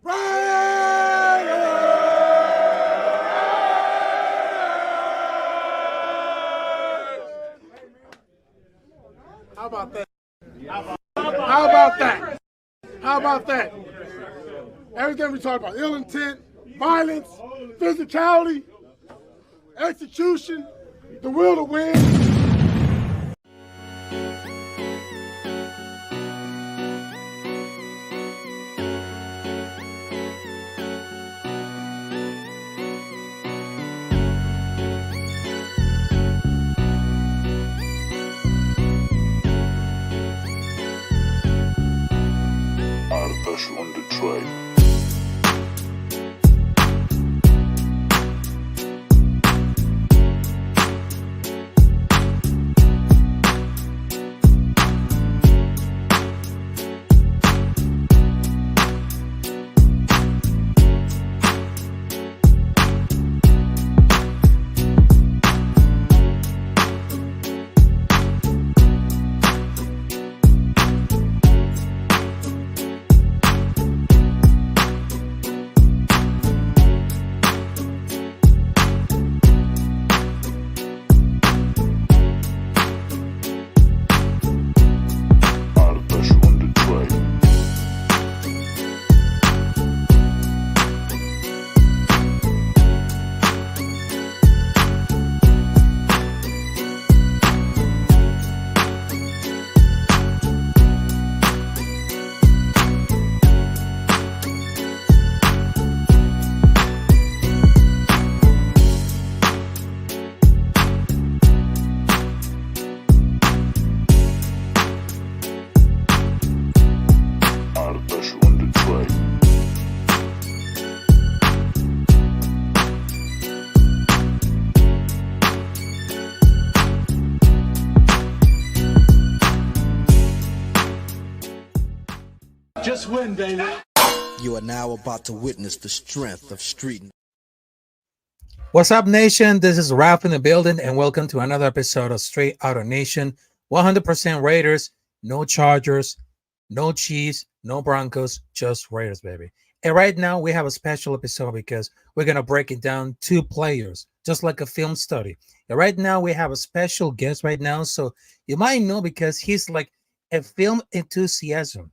How about that? How about that? How about that? Everything we talk about, ill intent, violence, physicality, execution, the will to win. On Detroit. Just win, baby. You are now about to witness the strength of street. What's up, nation? This is Ralf in the building, and welcome to another episode of Straight Outta Nation. 100% Raiders, no Chargers, no Chiefs, no Broncos, just Raiders, baby. And right now, we have a special episode because we're going to break it down two players, just like a film study. And right now, we have a special guest right now, so you might know because he's like a film enthusiasm.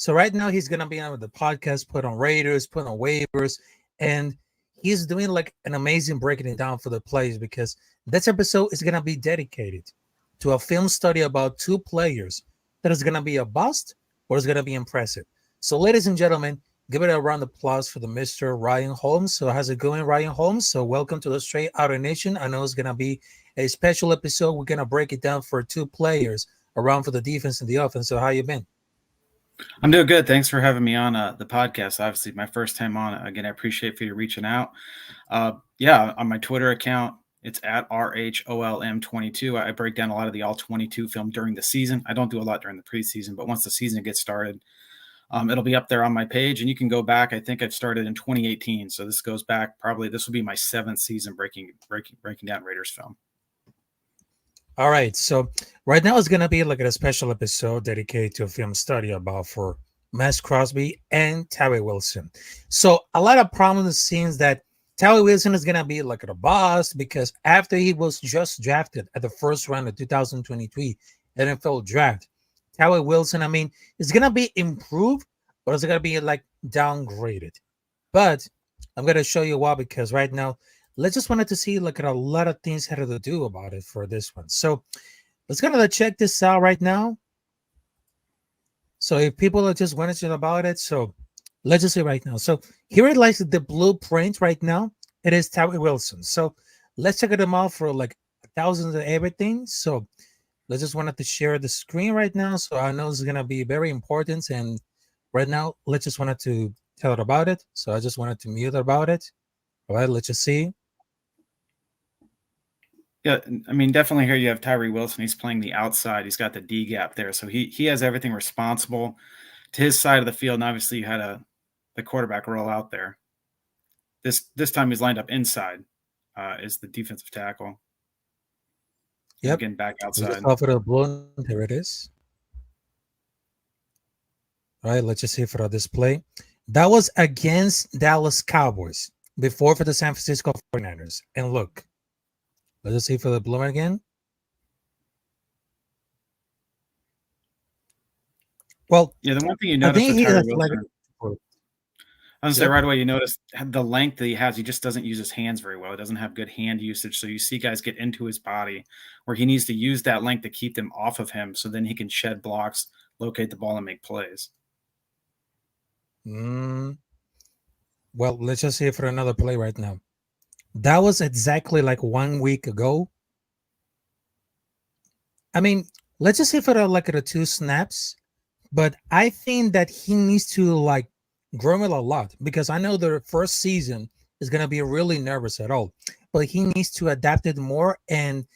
So right now he's gonna be on the podcast, put on Raiders, put on waivers, and he's doing like an amazing breaking it down for the players because this episode is gonna be dedicated to a film study about two players that is gonna be a bust or is gonna be impressive. So, ladies and gentlemen, give it a round of applause for the Mr. Ryan Holmes. So, how's it going, Ryan Holmes? So, welcome to the Straight Outta Nation. I know it's gonna be a special episode. We're gonna break it down for two players around for the defense and the offense. So, how you been? I'm doing good. Thanks for having me on the podcast. Obviously, my first time on. Again, I appreciate for you reaching out. Yeah, on my Twitter account, it's at RHOLM22. I break down a lot of the all-22 film during the season. I don't do a lot during the preseason, but once the season gets started, it'll be up there on my page, and you can go back. I think I've started in 2018, so this goes back probably. This will be my 7th season breaking down Raiders film. All right, so right now it's gonna be like a special episode dedicated to a film study about for Max Crosby and Tyree Wilson. So a lot of prominent scenes that Tyree Wilson is gonna be like a boss because after he was just drafted at the first round of 2023 NFL draft, Tyree Wilson, I mean, is gonna be improved, but it's gonna be like downgraded. But I'm gonna show you why because right now. Let's just wanted to see like a lot of things had to do about it for this one. So let's kind of check this out right now. So if people are just wondering about it, so let's just see right now. So here it lies the blueprint right now. It is Tyree Wilson. So let's check them out for like thousands of everything. So let's just wanted to share the screen right now. So I know it's gonna be very important. And right now, let's just wanted to tell it about it. So I just wanted to mute about it. All right, let's just see. Yeah, I mean, definitely here you have Tyree Wilson. He's playing the outside. He's got the D gap there. So he has everything responsible to his side of the field. And obviously you had the quarterback roll out there. This time he's lined up inside is the defensive tackle. Yep. Again, back outside. Off of the blue. Here it is. All right, let's just see for our display. That was against Dallas Cowboys before for the San Francisco 49ers. And look, let's see for the Bloomer again. Well, Yeah, the one thing you I notice think with he Tyree has like Wilson, I was gonna say Yep. right away, you notice the length that he has. He just doesn't use his hands very well. He doesn't have good hand usage. So you see guys get into his body where he needs to use that length to keep them off of him, so then he can shed blocks, locate the ball, and make plays. Well, let's just see for another play right now. That was exactly like 1 week ago. I mean, let's just say for the 2 snaps, but I think that he needs to like grow it a lot because I know the first season is gonna be really nervous at all, but he needs to adapt it more. And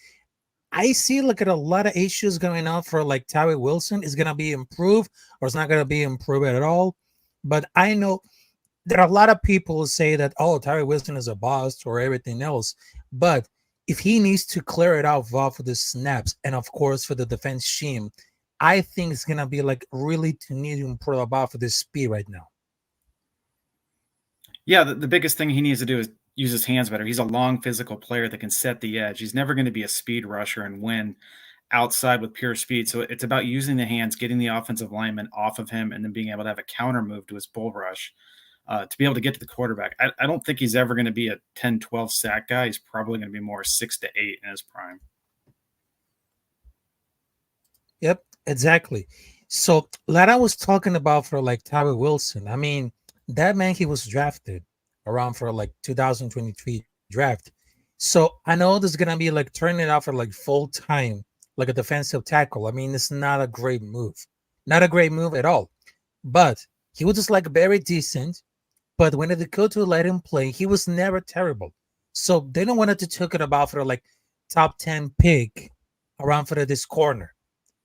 I see like a lot of issues going on for like Tyree Wilson is gonna be improved or it's not gonna be improved at all. But I know there are a lot of people who say that, oh, Tyree Wilson is a boss or everything else. But if he needs to clear it out for the snaps and of course for the defense scheme, I think it's gonna be like really to need to improve about for this speed right now. Yeah, the biggest thing he needs to do is use his hands better. He's a long physical player that can set the edge. He's never going to be a speed rusher and win outside with pure speed. So it's about using the hands, getting the offensive lineman off of him, and then being able to have a counter move to his bull rush to be able to get to the quarterback. I don't think he's ever going to be a 10, 12 sack guy. He's probably going to be more 6 to 8 in his prime. Yep, exactly. So like I was talking about for like Tyree Wilson, I mean, that man he was drafted around for like 2023 draft. So I know there's gonna be like turning it out for like full time, like a defensive tackle. I mean, it's not a great move. Not a great move at all. But he was just like very decent. But when the coach would let him play, he was never terrible. So they don't want to take it about for like top 10 pick around for this corner.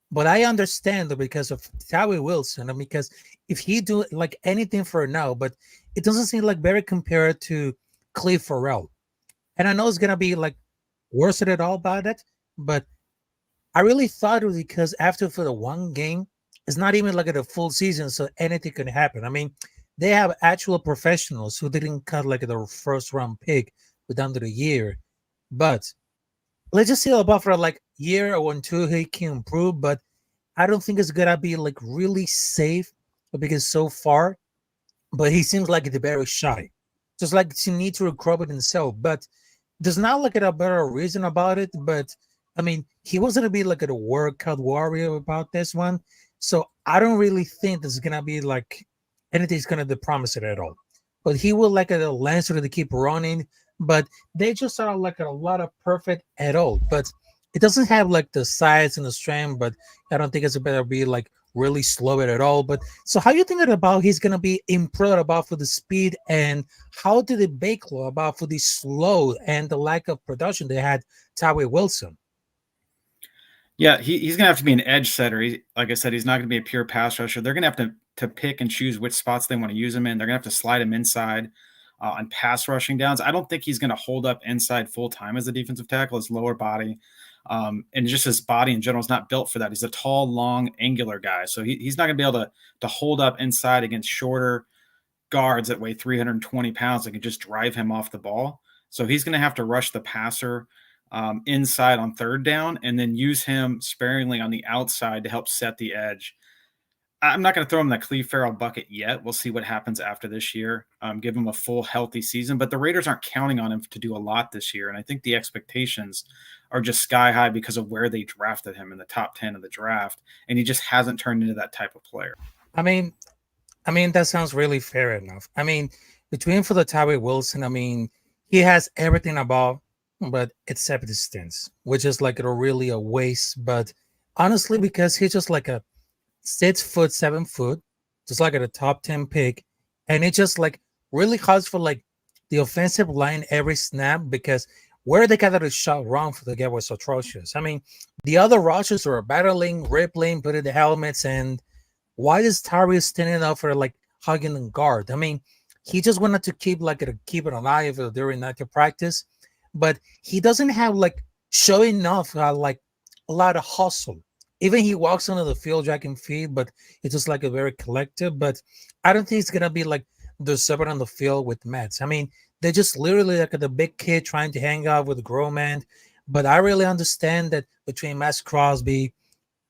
But I understand that because of Tyree Wilson, and because if he do like anything for now, but it doesn't seem like very compared to Cleve Farrell. And I know it's gonna be like worse at all about it, but I really thought it was because after for the one game, it's not even like a full season, so anything can happen. I mean, they have actual professionals who didn't cut like the first round pick with under the year, but let's just see about for like year or two he can improve, but I don't think it's gonna be like really safe because so far, but he seems like it's very shy. Just like he need to recover himself, but there's not like a better reason about it. But I mean, he wasn't gonna be like a workout warrior about this one. So I don't really think there's gonna be like anything's gonna promise it at all. But he will like a Lancer to keep running, but they just are like a lot of perfect at all. But it doesn't have like the size and the strength, but I don't think it's better be like really slow it at all. But so how you thinking about he's gonna be improved about for the speed and how did the Baker about for the slow and the lack of production they had Tyree Wilson? Yeah, he's going to have to be an edge setter. Like I said, he's not going to be a pure pass rusher. They're going to have to pick and choose which spots they want to use him in. They're going to have to slide him inside on pass rushing downs. I don't think he's going to hold up inside full time as a defensive tackle. His lower body and just his body in general is not built for that. He's a tall, long, angular guy. So he's not going to be able to hold up inside against shorter guards that weigh 320 pounds that can just drive him off the ball. So he's going to have to rush the passer inside on third down and then use him sparingly on the outside to help set the edge. I'm not going to throw him in the Cleve Farrell bucket yet. We'll see what happens after this year. Give him a full healthy season, but the Raiders aren't counting on him to do a lot this year. And I think the expectations are just sky high because of where they drafted him in the top 10 of the draft. And he just hasn't turned into that type of player. I mean, that sounds really fair enough. I mean, between for the Tyree Wilson, I mean, he has everything about, but except distance, which is like really a waste. But honestly, because he's just like a 6 foot, 7 foot, just like at a top 10 pick, and it just like really hard for like the offensive line every snap because where they got the shot wrong for the guy was atrocious. I mean, the other rushers were battling, rippling, putting the helmets, and why is Tyree standing up for like hugging the guard? I mean, he just wanted to keep it alive during night practice, but he doesn't have like showing enough like a lot of hustle. Even he walks onto the field dragging feet, but it's just like a very collective. But I don't think it's gonna be like they're separate on the field with Mets. I mean, they're just literally like the big kid trying to hang out with a grown man. But I really understand that between Max Crosby,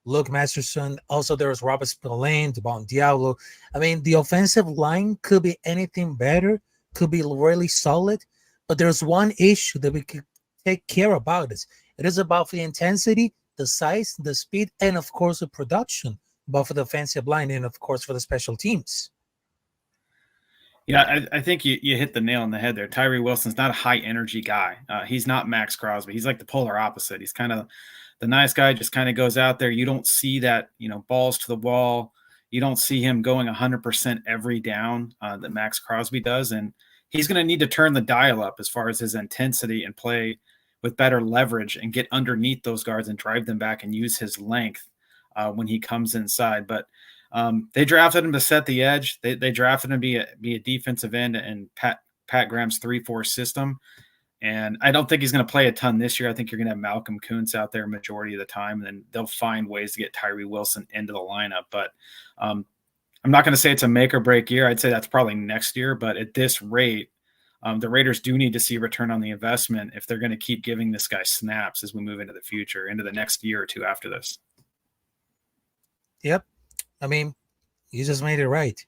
Luke Masterson, also there was Robert Spillane, Devon Diablo. I mean, the offensive line could be anything better, could be really solid. But there's one issue that we could take care about this. It is about the intensity, the size, the speed, and of course the production, both for the offensive line and of course for the special teams. Yeah, I think you hit the nail on the head there. Tyree Wilson's not a high energy guy. He's not Max Crosby. He's like the polar opposite. He's kind of the nice guy, just kind of goes out there. You don't see that, balls to the wall. You don't see him going 100% every down that Max Crosby does. And he's going to need to turn the dial up as far as his intensity and play with better leverage and get underneath those guards and drive them back and use his length when he comes inside. But they drafted him to set the edge. They drafted him to be a defensive end in Pat Graham's 3-4 system. And I don't think he's going to play a ton this year. I think you're going to have Malcolm Kuntz out there majority of the time, and then they'll find ways to get Tyree Wilson into the lineup. But I'm not going to say it's a make or break year. I'd say that's probably next year. But at this rate, the Raiders do need to see return on the investment if they're going to keep giving this guy snaps as we move into the future, into the next year or two after this. Yep. I mean, you just made it right.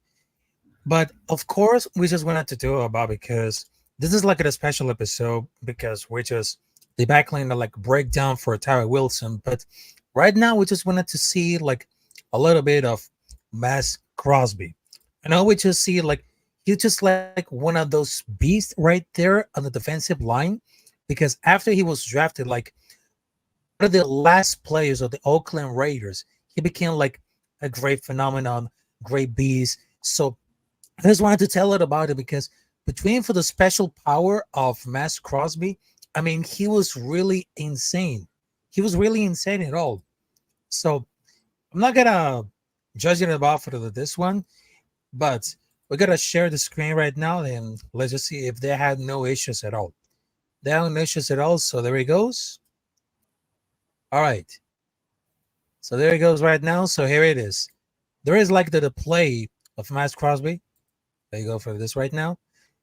But of course, we just wanted to do about because this is like a special episode because we're just the backline to like breakdown for Tyree Wilson. But right now, we just wanted to see like a little bit of Max Crosby. I know we just see like he's just like one of those beasts right there on the defensive line because after he was drafted, like one of the last players of the Oakland Raiders, he became like a great phenomenon, great beast. So I just wanted to tell it about it because between for the special power of Max Crosby, I mean, he was really insane. He was really insane at all. So I'm not gonna judge it about for this one, but we're gonna share the screen right now and let's just see if they had no issues at all. They had no issues at all. So there he goes. All right. So there he goes right now. So here it is. There is like the play of Max Crosby. There you go for this right now.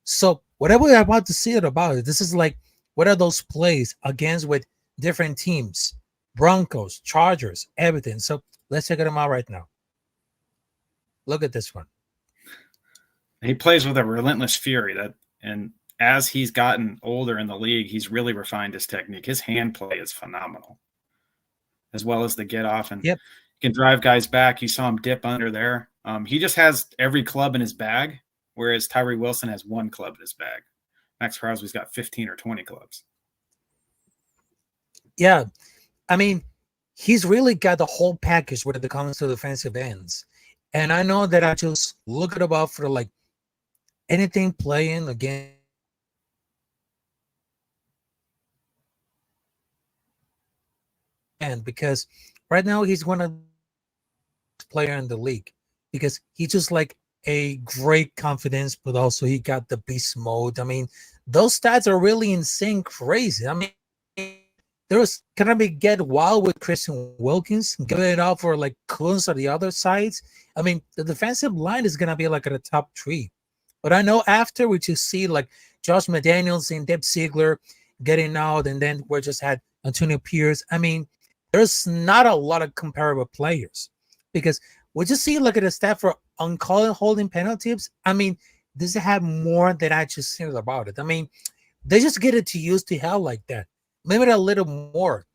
So whatever we're about to see it about it, this is like what are those plays against with different teams, Broncos, Chargers, everything. So let's check them out right now. Look at this one. He plays with a relentless fury and as he's gotten older in the league, he's really refined his technique. His hand play is phenomenal, as well as the get off and yep. He can drive guys back. You saw him dip under there. He just has every club in his bag. Whereas Tyree Wilson has one club in his bag. Max Crosby's got 15 or 20 clubs. Yeah. I mean, he's really got the whole package when it comes to defensive ends. And I know that I just look at about for like anything playing again. And because right now he's one of the players in the league because he's just like a great confidence, but also he got the beast mode. I mean, those stats are really insane, crazy. I mean, there's gonna be get wild with Christian Wilkins, giving it out for like Coons on the other sides. I mean, the defensive line is gonna be like at the top 3. But I know after we just see like Josh McDaniels and Deb Ziegler getting out, and then we just had Antonio Pierce. I mean, there's not a lot of comparable players because we just see look at the stat for uncalled holding penalties. I mean, this have more than I just said about it. I mean, they just get it to use to hell like that. Maybe a little more.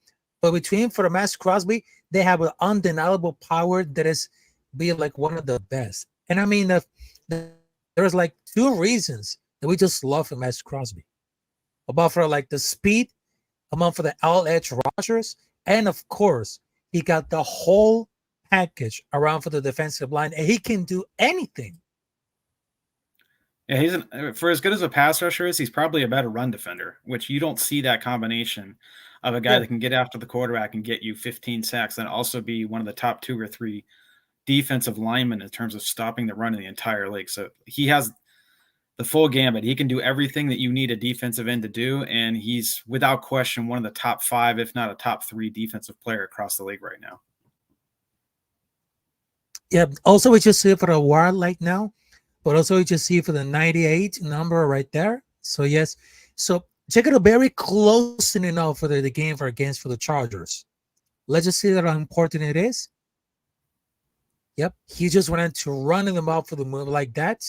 But between for the Max Crosby, they have an undeniable power that is be like one of the best. And I mean, there's like 2 reasons that we just love Max Crosby. About for like the speed, about for the L edge rushers, and of course, he got the whole package around for the defensive line, and he can do anything. Yeah, he's for as good as a pass rusher is, he's probably a better run defender, which you don't see that combination of a guy that can get after the quarterback and get you 15 sacks and also be one of the top 2 or 3 defensive linemen in terms of stopping the run in the entire league. So he has the full gambit. He can do everything that you need a defensive end to do, and he's without question one of the top 5, if not a top 3 defensive player across the league right now. Yeah. Also, we just see for a while right now, but also you just see for the 98 number right there. So yes, so check it out very close enough for the game for against for the Chargers. Let's just see that how important it is. Yep, he just wanted to run them out for the move like that.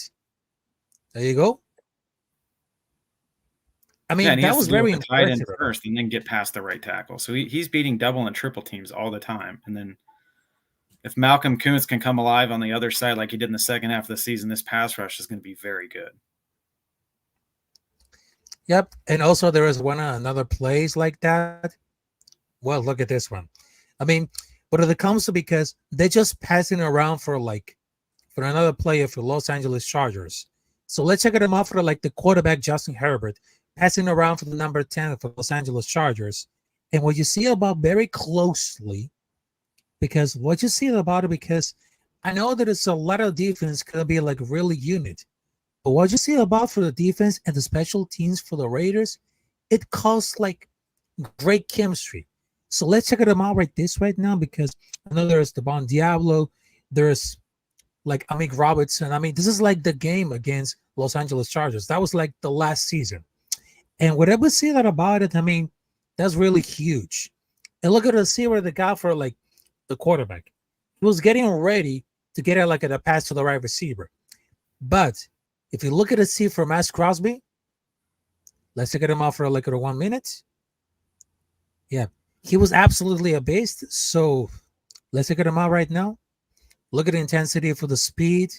There you go. I Yeah, mean, and he that has to was deal very with the tight end impressive. first and then get past the right tackle. So he's beating double and triple teams all the time. And then if Malcolm Kuntz can come alive on the other side like he did in the second half of the season, this pass rush is going to be very good. Yep, and also there is another plays like that. Well, look at this one. I mean, but it comes to because they're just passing around for another player for Los Angeles Chargers. So let's check them out for the quarterback Justin Herbert passing around for the number 10 for Los Angeles Chargers. And what you see about very closely, because what you see about it, because I know that it's a lot of defense gonna be really unit. But what you see about for the defense and the special teams for the Raiders, it caused great chemistry. So let's check them out right now because I know there's the Bon Diablo, there's Amik Robertson. I mean, this is the game against Los Angeles Chargers. That was the last season. And whatever see that about it, I mean, that's really huge. And look at the receiver they got for the quarterback. He was getting ready to get a pass to the right receiver. But if you look at the see for Max Crosby, let's check him out for 1 minute. Yeah, he was absolutely a beast. So let's check him out right now. Look at the intensity for the speed.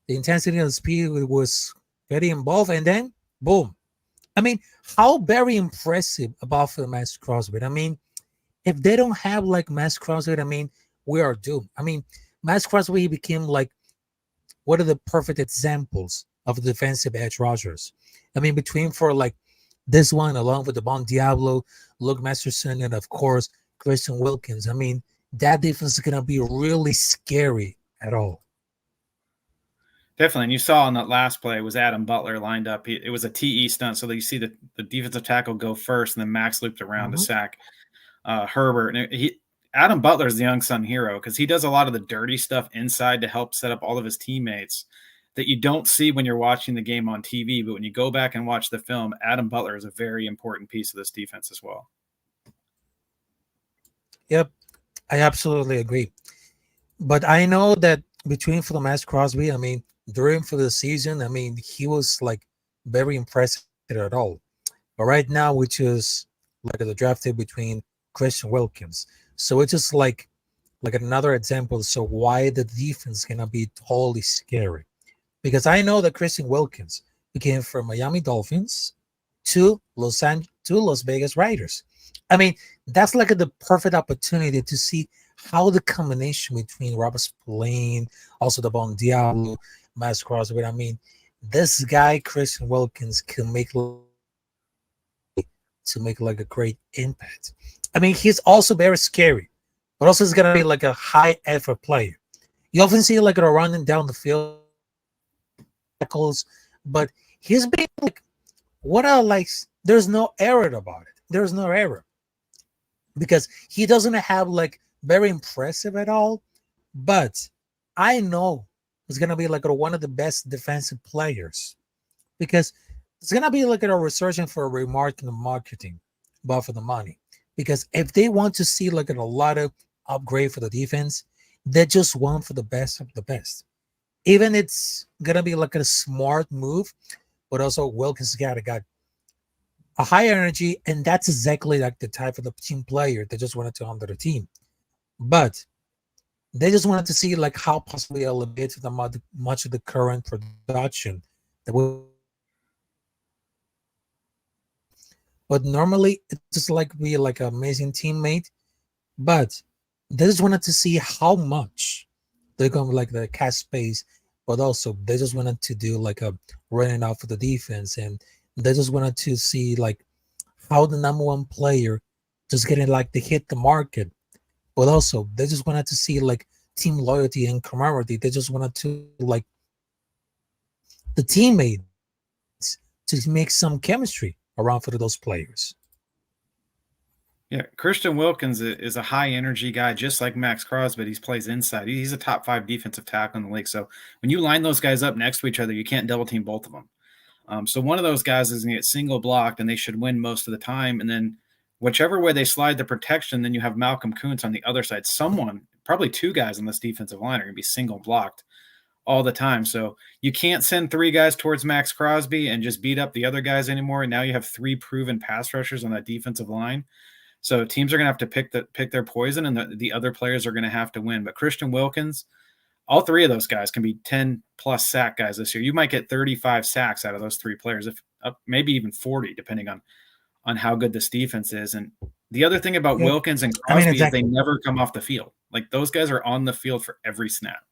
The intensity of the speed was very involved. And then, boom. I mean, how very impressive about for Max Crosby. I mean, if they don't have Max Crosby, I mean, we are doomed. I mean, Max Crosby became one of the perfect examples of defensive edge rushers. I mean, between for this one, along with the Bon Diablo, Luke Masterson, and of course, Christian Wilkins. I mean, that defense is going to be really scary at all. Definitely. And you saw on that last play was Adam Butler lined up. It was a TE stunt. So that you see the defensive tackle go first and then Max looped around to sack Herbert. And Adam Butler is the unsung hero because he does a lot of the dirty stuff inside to help set up all of his teammates that you don't see when you're watching the game on TV. But when you go back and watch the film, Adam Butler is a very important piece of this defense as well. Yep, I absolutely agree. But I know that between for the Max Crosby, I mean, during for the season, I mean, he was very impressive at all. But right now, which is the drafted between Christian Wilkins. So it's just another example. So why the defense cannot be totally scary? Because I know that Christian Wilkins became from Miami Dolphins to Las Vegas Raiders. I mean, that's the perfect opportunity to see how the combination between Robert Spillane, also the Bon Diablo, Max Crosby. I mean, this guy Christian Wilkins can make a great impact. I mean, he's also very scary, but also he's gonna be a high effort player. You often see a running down the field tackles, but he's being what I there's no error about it. There's no error because he doesn't have very impressive at all, but I know he's gonna be one of the best defensive players because it's gonna be a resurgence for a remarkable marketing, but for the money. Because if they want to see a lot of upgrade for the defense, they just want for the best of the best. Even it's gonna be a smart move, but also Wilkins got a high energy, and that's exactly the type of the team player they just wanted to under the team. But they just wanted to see how possibly elevate much of the current production that will. But normally it's just be an amazing teammate, but they just wanted to see how much they're going to the cash space, but also they just wanted to do a running out for the defense, and they just wanted to see how the number one player just getting to hit the market, but also they just wanted to see team loyalty and camaraderie. They just wanted to the teammates to make some chemistry around for those players. Yeah, Christian Wilkins is a high energy guy, just like Max Crosby. He plays inside. He's a top 5 defensive tackle in the league. So when you line those guys up next to each other, you can't double team both of them. So one of those guys is going to get single blocked, and they should win most of the time. And then whichever way they slide the protection, then you have Malcolm Kuntz on the other side. Someone, probably 2 guys on this defensive line, are going to be single blocked all the time. So you can't send 3 guys towards Max Crosby and just beat up the other guys anymore. And now you have 3 proven pass rushers on that defensive line. So teams are going to have to pick their poison, and the other players are going to have to win. But Christian Wilkins, all 3 of those guys can be 10-plus sack guys this year. You might get 35 sacks out of those 3 players, if maybe even 40, depending on how good this defense is. And the other thing about Wilkins and Crosby is they never come off the field. Like, those guys are on the field for every snap.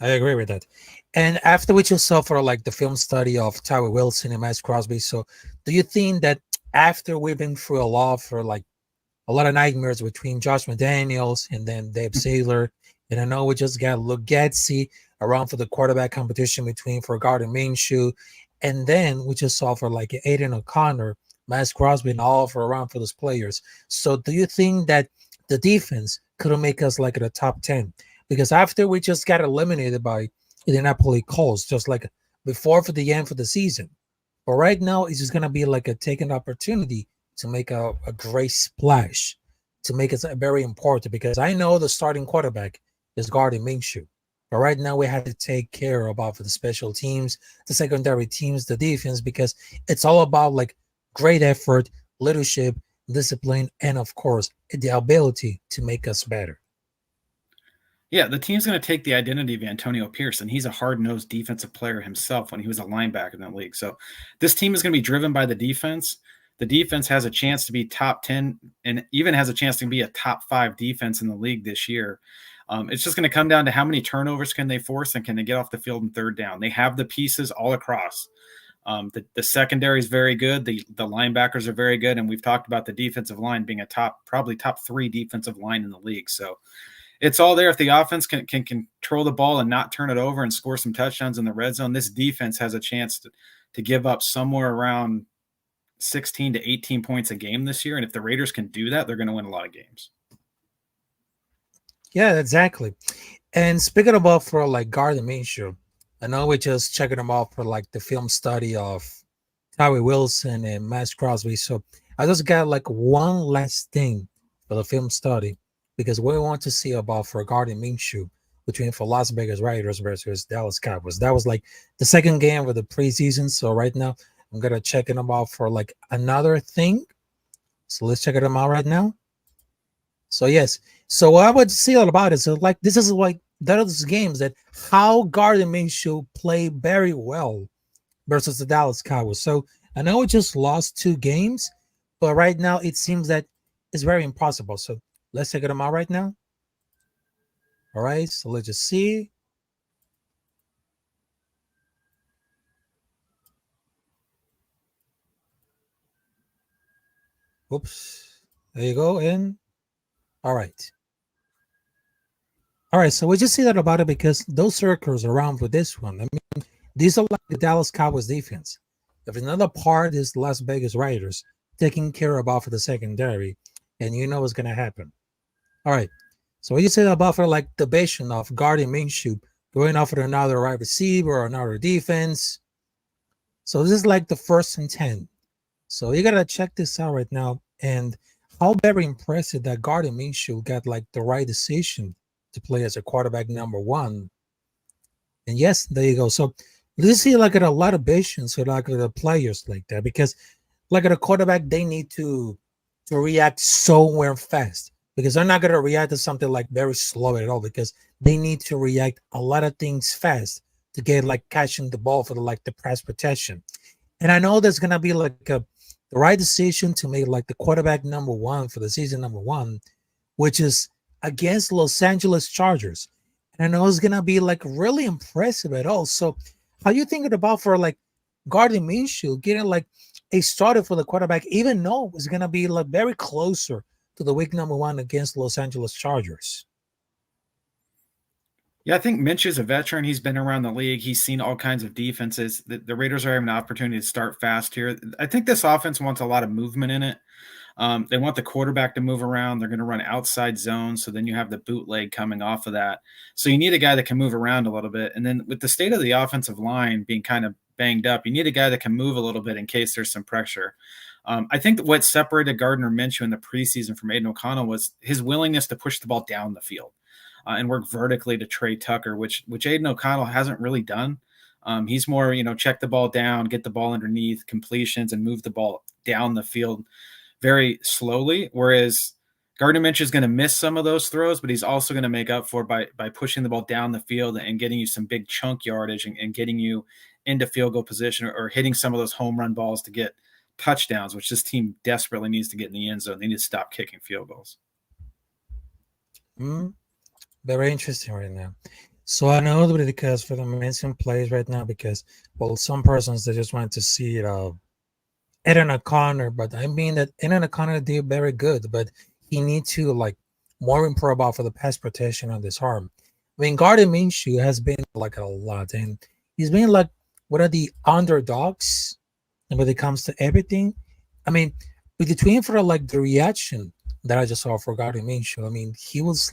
I agree with that. And after we just saw for like the film study of Tyree Wilson and Max Crosby, so do you think that after we've been through a lot of nightmares between Josh McDaniels and then Dave Saylor, and I know we just got Lugetzi around for the quarterback competition between Gardner Minshew, and then we just saw for like Aiden O'Connor, Max Crosby, and all for around for those players. So do you think that the defense could make us like at the top 10? Because after we just got eliminated by Indianapolis Colts, just like before for the end for the season. But right now, it's just going to be like a taken opportunity to make a great splash, to make it very important. Because I know the starting quarterback is Gardner Minshew. But right now, we have to take care about for the special teams, the secondary teams, the defense, because it's all about like great effort, leadership, discipline, and of course, the ability to make us better. Yeah, the team's going to take the identity of Antonio Pierce, and he's a hard-nosed defensive player himself when he was a linebacker in the league. So this team is going to be driven by the defense. The defense has a chance to be top 10 and even has a chance to be a top 5 defense in the league this year. It's just going to come down to how many turnovers can they force and can they get off the field in third down. They have the pieces all across. The secondary is very good. The linebackers are very good, and we've talked about the defensive line being probably top 3 defensive line in the league. So it's all there. If the offense can control the ball and not turn it over and score some touchdowns in the red zone, this defense has a chance to give up somewhere around 16 to 18 points a game this year. And if the Raiders can do that, they're going to win a lot of games. Yeah, exactly. And speaking about for like Gardner Minshew, I know we're just checking them out for like the film study of Tyree Wilson and Max Crosby. So I just got like one last thing for the film study, because we want to see about for Gardner Minshew between for Las Vegas Raiders versus Dallas Cowboys. That was like the second game of the preseason. So right now I'm gonna check them out for like another thing. So let's check them out right now. So yes, so what I would see all about it. So like this is like those games that how Gardner Minshew played very well versus the Dallas Cowboys. So I know we just lost 2 games, but right now it seems that it's very impossible. So let's check them out right now. All right, so let's just see. Oops, there you go. And all right. All right, so we just see that about it because those circles around for this one. I mean, these are like the Dallas Cowboys defense. If another part is Las Vegas Raiders taking care about for the secondary, and you know what's going to happen. All right, so we just say about for like the bastion of Gardner Minshew going off with another right receiver or another defense. So this is like the 1st and 10. So you got to check this out right now. And how very impressive that Gardner Minshew got like the right decision to play as a quarterback number 1. And yes, there you go. So you see like a lot of patience with like the players like that, because like at a quarterback, they need to react somewhere fast, because they're not going to react to something like very slow at all, because they need to react a lot of things fast to get like catching the ball for the pass protection. And I know there's going to be like the right decision to make like the quarterback number 1 for the season number 1, which is against Los Angeles Chargers. And I know it's going to be like really impressive at all. So how you thinking about for like Gardner Minshew getting like a starter for the quarterback, even though it's going to be like very closer to the week number 1 against Los Angeles Chargers? Yeah, I think Minch is a veteran. He's been around the league. He's seen all kinds of defenses. The Raiders are having an opportunity to start fast here. I think this offense wants a lot of movement in it. They want the quarterback to move around. They're going to run outside zones. So then you have the bootleg coming off of that. So you need a guy that can move around a little bit. And then with the state of the offensive line being kind of banged up, you need a guy that can move a little bit in case there's some pressure. I think that what separated Gardner Minshew in the preseason from Aiden O'Connell was his willingness to push the ball down the field and work vertically to Trey Tucker, which Aiden O'Connell hasn't really done. He's more, check the ball down, get the ball underneath completions, and move the ball down the field very slowly. Whereas Gardner Minshew is going to miss some of those throws, but he's also going to make up for it by pushing the ball down the field and getting you some big chunk yardage and getting you into field goal position or hitting some of those home run balls to get touchdowns, which this team desperately needs to get in the end zone. They need to stop kicking field goals. Very interesting right now. So I know that because for the mentioned plays right now, because some persons they just wanted to see Eden O'Connor, but I mean that Eden O'Connor did very good, but he needs to more improve about for the pass protection on this arm. I mean, Gardner Minshew has been a lot, and he's been one of the underdogs when it comes to everything. I mean, between for the reaction that I just saw for Gardner Minshew, I mean, he was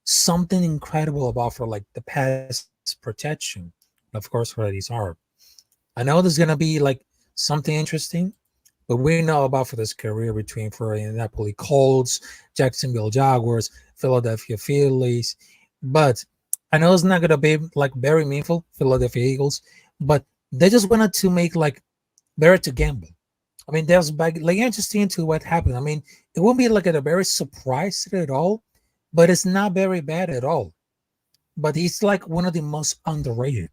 something incredible about for the pass protection, of course, for his arm. I know there's gonna be something interesting, but we know about for this career between for Indianapolis Colts, Jacksonville Jaguars, Philadelphia Phillies, but I know it's not gonna be very meaningful Philadelphia Eagles, but they just wanted to make better to gamble. I mean, there's interesting to what happened. I mean, it won't be a very surprise at all, but it's not very bad at all. But he's one of the most underrated.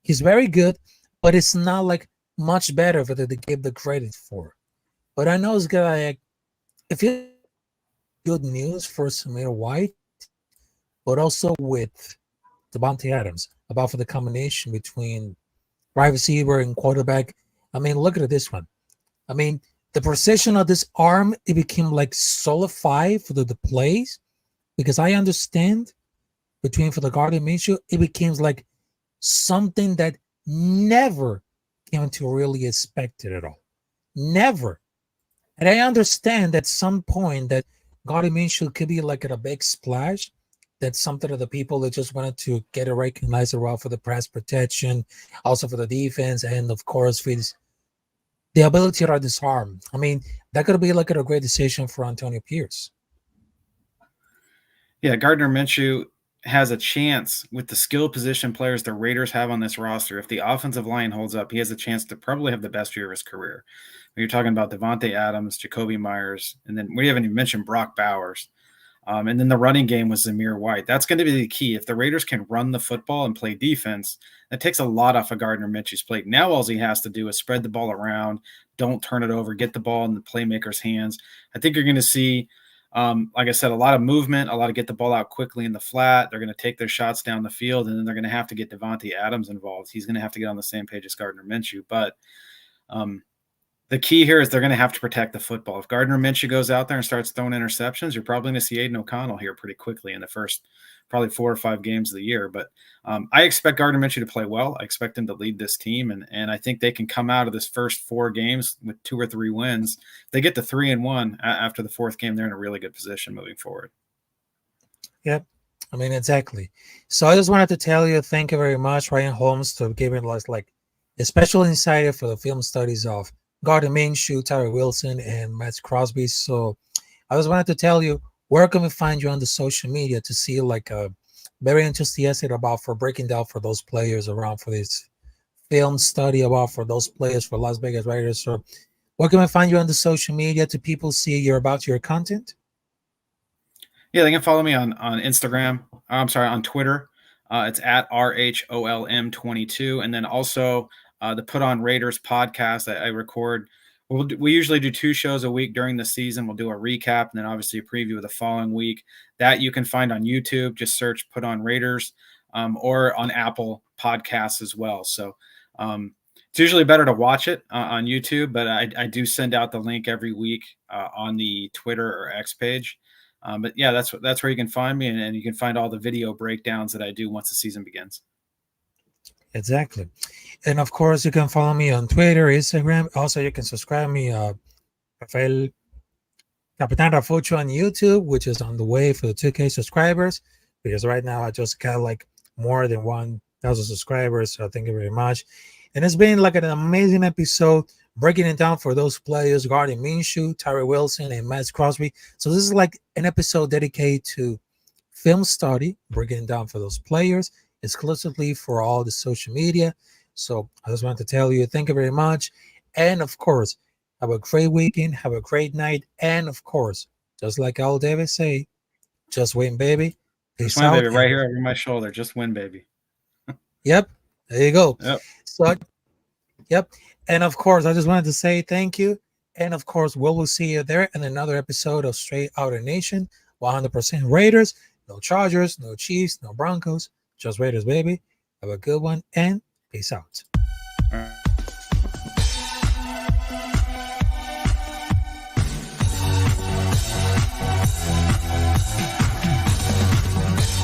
He's very good, but it's not much better for them to give the credit for. But I know it's gonna if you good news for Samir White, but also with Devontae Adams about for the combination between wide receiver and quarterback. I mean, look at this one. I mean, the precision of this arm, it became solidified for the plays, because I understand between for the Gardner Minshew, it became something that never came to really expect it at all. Never. And I understand at some point that Gardner Minshew could be at a big splash. That's something of the people that just wanted to get it recognized around for the pass protection, also for the defense, and of course for the ability to disarm. I mean, that could be a great decision for Antonio Pierce. Yeah, Gardner Minshew has a chance with the skill position players the Raiders have on this roster. If the offensive line holds up, he has a chance to probably have the best year of his career. You're talking about Devontae Adams, Jacoby Myers, and then we haven't even mentioned Brock Bowers. And then the running game was Zamir White. That's going to be the key. If the Raiders can run the football and play defense, that takes a lot off of Gardner Minshew's plate. Now all he has to do is spread the ball around, don't turn it over, get the ball in the playmaker's hands. I think you're going to see, like I said, a lot of movement, a lot of get the ball out quickly in the flat. They're going to take their shots down the field, and then they're going to have to get Devontae Adams involved. He's going to have to get on the same page as Gardner Minshew. But the key here is they're going to have to protect the football. If Gardner Minshew goes out there and starts throwing interceptions, you're probably going to see Aiden O'Connell here pretty quickly in the first probably 4 or 5 games of the year. But I expect Gardner Minshew to play well. I expect him to lead this team, and I think they can come out of this first 4 games with 2 or 3 wins. If they get to 3-1 after the 4th game, they're in a really good position moving forward. Yep. I mean, exactly. So I just wanted to tell you, thank you very much, Ryan Holmes, for giving us a special insight for the film studies of Gardner Minshew, Tyree Wilson, and Matt Crosby. So I just wanted to tell you, where can we find you on the social media to see a very enthusiastic about for breaking down for those players around for this film study about for those players for Las Vegas Raiders? So where can we find you on the social media to people see your content? Yeah, they can follow me on Instagram. I'm sorry, on Twitter. It's at RHOLM22. And then also the Put On Raiders podcast that I record. We usually do 2 shows a week during the season. We'll do a recap and then obviously a preview of the following week. That you can find on YouTube. Just search Put On Raiders or on Apple Podcasts as well. So it's usually better to watch it on YouTube, but I do send out the link every week on the Twitter or X page. But yeah, that's where you can find me, and you can find all the video breakdowns that I do once the season begins. Exactly. And of course, you can follow me on Twitter, Instagram. Also, you can subscribe me, Rafael Capitán Rafucho on YouTube, which is on the way for the 2K subscribers. Because right now I just got like more than 1,000 subscribers. So thank you very much. And it's been like an amazing episode, breaking it down for those players: Gardner Minshew, Tyree Wilson, and Max Crosby. So this is like an episode dedicated to film study, breaking it down for those players, exclusively for all the social media. So I just want to tell you, thank you very much. And of course, have a great weekend, have a great night. And of course, just like Al Davis say, just win, baby. Just Peace win, out. baby, right here over my shoulder. Just win, baby. Yep. There you go. Yep. So, yep. And of course, I just wanted to say thank you. And of course, we will see you there in another episode of Straight Outta Nation. 100% Raiders, no Chargers, no Chiefs, no Broncos, just Raiders, baby. Have a good one and peace out. All right.